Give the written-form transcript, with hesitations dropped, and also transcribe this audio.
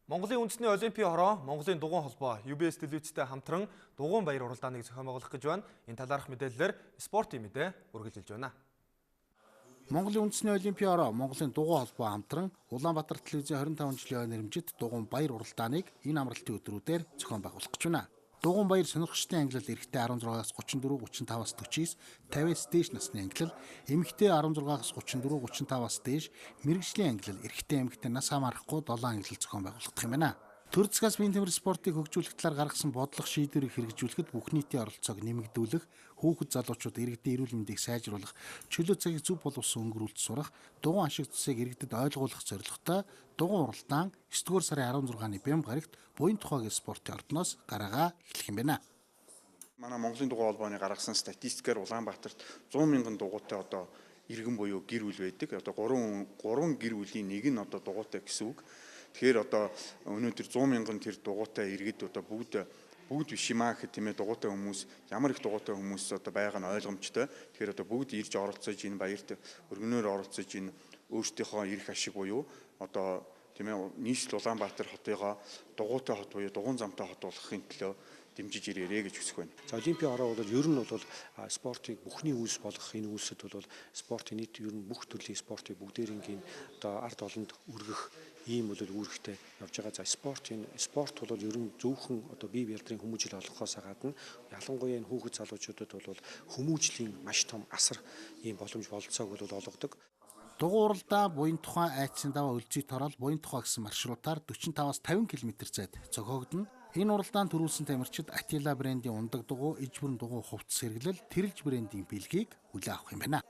Монголын үндэсний олимпийн хороо Монголын дугуйн холбоо UBS телевизтэй хамтран дугуйн баяр уралдааныг зохион байгуулах гэж байна. Энэ талаарх мэдээлэлээр спортын мэдээ үргэлжилж байна. Монголын үндэсний олимпийн хороо Монголын дугуйн холбоо хамтран Улаанбаатар телевизийн 25 жилийн нэрмжит дугуйн баяр уралдааныг энэ амралтын өдрүүдээр зохион байгуулах гэж байна. Дугуйн баяр сонирхчдын ангилал эрэгтэй 16-аас 34, 35-аас 49, 50-аас дээш насны ангилал, эмэгтэй 16-аас 34, 35-аас дээш, мэрэгжлийн ангилал эрэгтэй эмэгтэй нас хамаарахгүй 7 ангилал зохион байгуулагдах юм байна. Төр засгаас биеийн тэмрэх спортыг хөгжүүлэх талаар гаргасан бодлого шийдвэрийг хэрэгжүүлэхэд бүх нийтийн оролцоог нэмэгдүүлэх, хүүхэд залуучууд иргэдийн эрүүл мэндийг сайжруулах, чөлөө цагийг зөв боловсон өнгөрүүлж сурах, дугуйн ашиг тусыг иргэдэд ойлгуулах зорилготой дугуйн уралдаан 9-р сарын 16-ны Бям гарагт буян тухайгийн спортын ордноос гараагаа эхлэх юм байна. Манай Монголын дугуйн холбооны гаргасан статистикээр Улаанбаатарт 100 мянган дугуйтай одоо иргэн буюу гэр бүл байдаг. Одоо 3 гэр бүлийн нэг нь одоо дугуйтай гэсэн үг. Тэгэхээр одоо өнөөдөр 100 мянган тэр дугуйтай иргэд одоо бүгд биш юм аа гэхэд тийм ээ дугуйтай хүмүүс ямар их дугуйтай хүмүүс одоо байгаа нь ойлгомжтой. Тэгэхээр одоо бүгд ирж оролцож энэ баярт өргөнөөр оролцож энэ өөрсдийнхөө эрх ашиг буюу одоо тийм ээ нийслэл Улаанбаатар хотыгоо дугуйтай хот буюу дугуйн замтай хот болгохын төлөө дэмжиж ирээрэй гэж хүсэх байна. За олимпийн хороо бол ер нь бол спортыг бүхний үйлс болгох энэ үйлсэд бол спортын нийт ер нь бүх төрлийн спортыг бүгдээрингийн одоо ард олонд өргөх ийм бол үүрэгтэй явж байгаа. За спорт бол ер нь зөвхөн одоо бие биедрийн хүмүүжил олгохоос гадна ялангуяа энэ хүүхэд залуучуудад бол хүмүүжлийн маш том асар ийм боломж бололцоог бол олгодог. Дугуйн уралдаан буян тухайн айдсын даваа Өлзий Торол буян тухай гэсэн маршрутаар 45-аас 50 км зайд зохиогдно. Энэ уралдаанд төрүүлсэн тамирчид Атила брендийн ундаг дугуй, иж бүрэн дугуй хувцас хэрэглэл, Тэрэлж брендийн бэлгийг хүлээн авах юм байна.